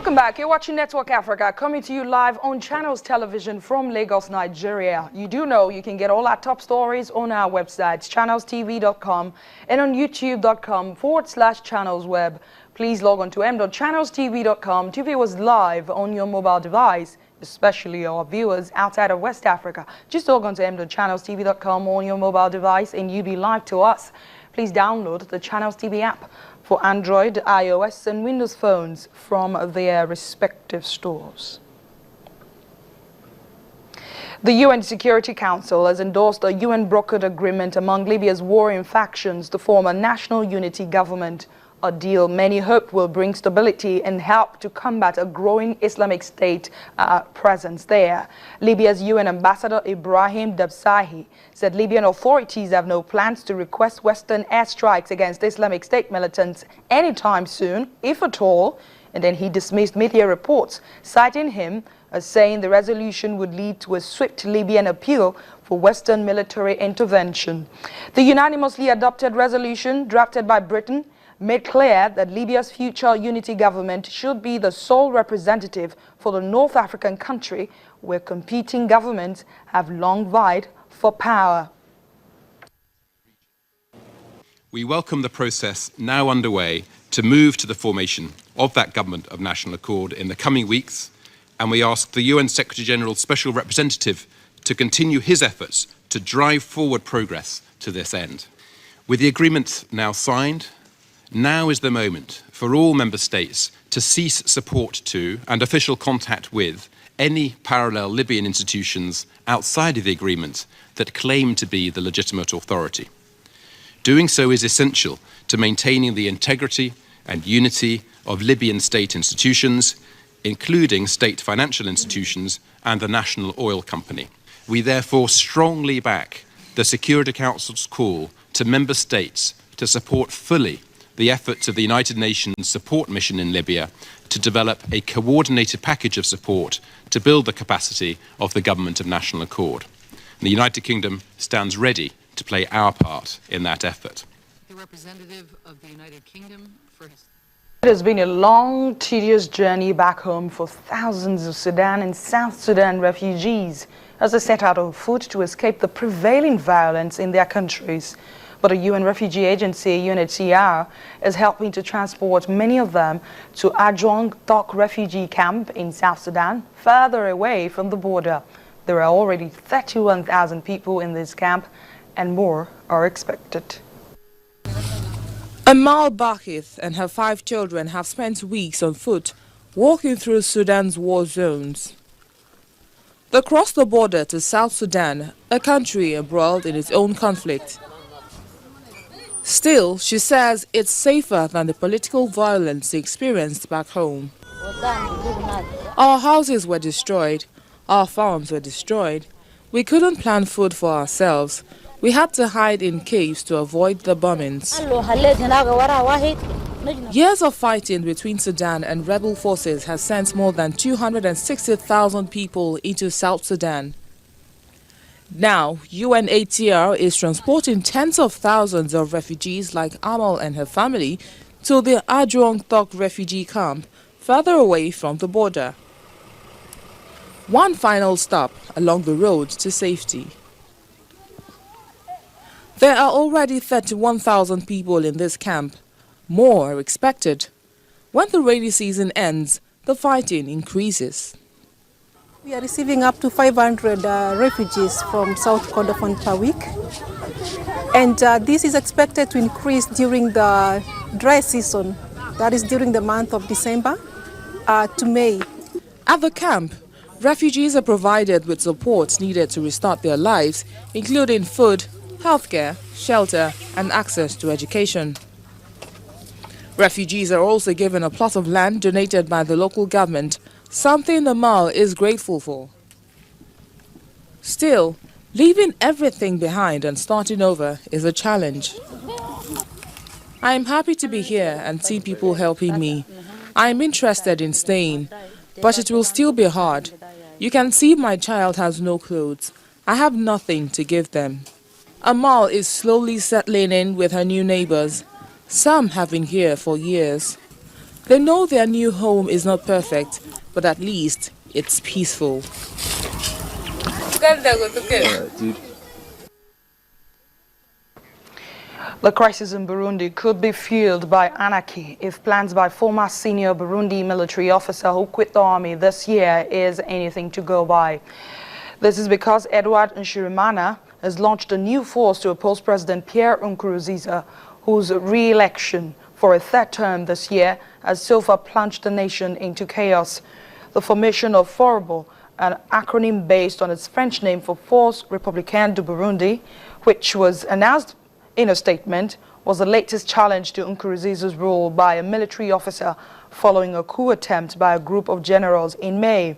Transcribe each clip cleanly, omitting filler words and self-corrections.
Welcome back. You're watching Network Africa, coming to you live on Channels Television from Lagos, Nigeria. You do know you can get all our top stories on our websites, channelstv.com, and on youtube.com/channelsweb. Please log on to m.channelstv.com to view us live on your mobile device, especially our viewers outside of West Africa. Just log on to m.channelstv.com on your mobile device and you'll be live to us. Please download the Channels TV app for Android, iOS and Windows phones from their respective stores. The UN Security Council has endorsed a UN-brokered agreement among Libya's warring factions to form a national unity government, a deal many hope will bring stability and help to combat a growing Islamic State presence there. Libya's UN ambassador Ibrahim Dabsahi said Libyan authorities have no plans to request Western airstrikes against Islamic State militants anytime soon, if at all. And then he dismissed media reports, citing him as saying the resolution would lead to a swift Libyan appeal for Western military intervention. The unanimously adopted resolution, drafted by Britain, made clear that Libya's future unity government should be the sole representative for the North African country where competing governments have long vied for power. We welcome the process now underway to move to the formation of that government of national accord in the coming weeks, and we ask the UN Secretary-General's Special Representative to continue his efforts to drive forward progress to this end. With the agreement now signed, now is the moment for all member states to cease support to and official contact with any parallel Libyan institutions outside of the agreement that claim to be the legitimate authority. Doing so is essential to maintaining the integrity and unity of Libyan state institutions, including state financial institutions and the National Oil Company. We therefore strongly back the Security Council's call to member states to support fully the efforts of the United Nations support mission in Libya to develop a coordinated package of support to build the capacity of the government of national accord. The United Kingdom stands ready to play our part in that effort. The representative of the United Kingdom for his... It has been a long, tedious journey back home for thousands of Sudan and South Sudan refugees as they set out on foot to escape the prevailing violence in their countries. But the UN Refugee Agency, UNHCR, is helping to transport many of them to Adjong Tok refugee camp in South Sudan, further away from the border. There are already 31,000 people in this camp, and more are expected. Amal Bakith and her 5 children have spent weeks on foot, walking through Sudan's war zones. They crossed the border to South Sudan, a country embroiled in its own conflict. Still, she says it's safer than the political violence experienced back home. Our houses were destroyed, our farms were destroyed. We couldn't plant food for ourselves. We had to hide in caves to avoid the bombings. Years of fighting between Sudan and rebel forces has sent more than 260,000 people into South Sudan. Now, UNHCR is transporting tens of thousands of refugees like Amal and her family to the Adjong Tok refugee camp, further away from the border. One final stop along the road to safety. There are already 31,000 people in this camp. More are expected. When the rainy season ends, the fighting increases. We are receiving up to 500 refugees from South Kordofan per week. And this is expected to increase during the dry season, that is during the month of December to May. At the camp, refugees are provided with support needed to restart their lives, including food, healthcare, shelter, and access to education. Refugees are also given a plot of land donated by the local government, something Amal is grateful for. Still, leaving everything behind and starting over is a challenge. I am happy to be here and see people helping me. I am interested in staying, but it will still be hard. You can see my child has no clothes. I have nothing to give them. Amal is slowly settling in with her new neighbors. Some have been here for years. They know their new home is not perfect, but at least it's peaceful. The crisis in Burundi could be fueled by anarchy if plans by former senior Burundi military officer who quit the army this year is anything to go by. This is because Edward Nshimiyimana has launched a new force to oppose President Pierre Nkurunziza, whose re-election for a third term this year has so far plunged the nation into chaos. The formation of FORBO, an acronym based on its French name for Force Républicaine du Burundi, which was announced in a statement, was the latest challenge to Nkurunziza's rule by a military officer following a coup attempt by a group of generals in May.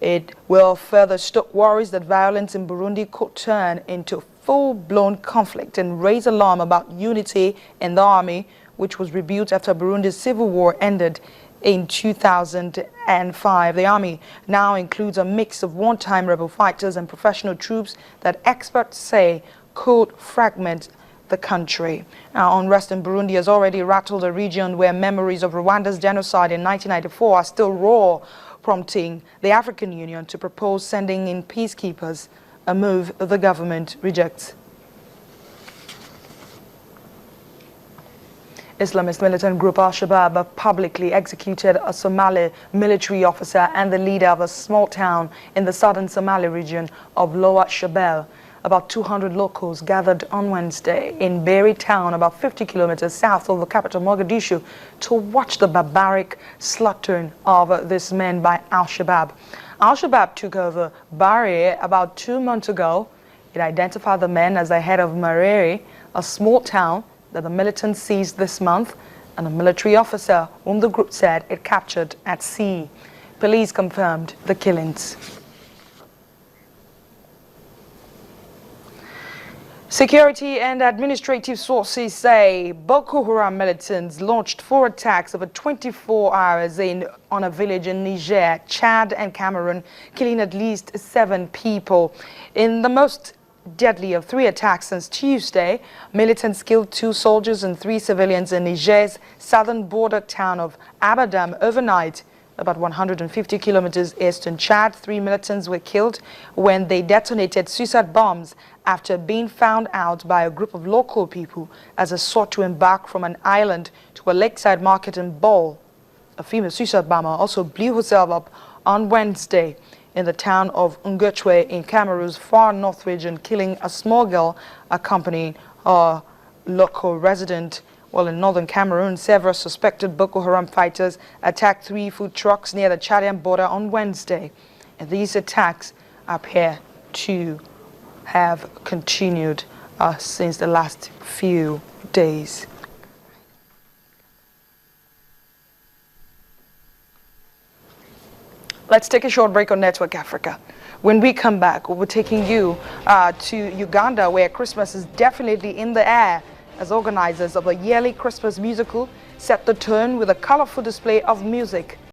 It will further stoke worries that violence in Burundi could turn into full-blown conflict and raise alarm about unity in the army, which was rebuilt after Burundi's civil war ended in 2005. The army now includes a mix of one-time rebel fighters and professional troops that experts say could fragment the country. Now, unrest in Burundi has already rattled a region where memories of Rwanda's genocide in 1994 are still raw, prompting the African Union to propose sending in peacekeepers, a move the government rejects. Islamist militant group Al-Shabaab publicly executed a Somali military officer and the leader of a small town in the southern Somali region of Lower Shabelle. About 200 locals gathered on Wednesday in Beri town, about 50 kilometers south of the capital Mogadishu, to watch the barbaric slaughtering of this men by Al-Shabaab. Al-Shabaab took over Bari about 2 months ago. It identified the men as the head of Mareri, a small town that the militants seized this month, and a military officer whom the group said it captured at sea. Police confirmed the killings. Security and administrative sources say Boko Haram militants launched 4 attacks over 24 hours on a village in Niger, Chad and Cameroon, killing at least 7 people. In the most deadly of 3 attacks since Tuesday, militants killed 2 soldiers and 3 civilians in Niger's southern border town of Abadam overnight. About 150 kilometers east in Chad, 3 militants were killed when they detonated suicide bombs after being found out by a group of local people as they sought to embark from an island to a lakeside market in Bol. A female suicide bomber also blew herself up on Wednesday in the town of Ngechwe in Cameroon's far north region, killing a small girl accompanying a local resident. Well, in northern Cameroon, several suspected Boko Haram fighters attacked 3 food trucks near the Chadian border on Wednesday. And these attacks appear to have continued since the last few days. Let's take a short break on Network Africa. When we come back, we'll be taking you to Uganda, where Christmas is definitely in the air, as organizers of a yearly Christmas musical set the tone with a colorful display of music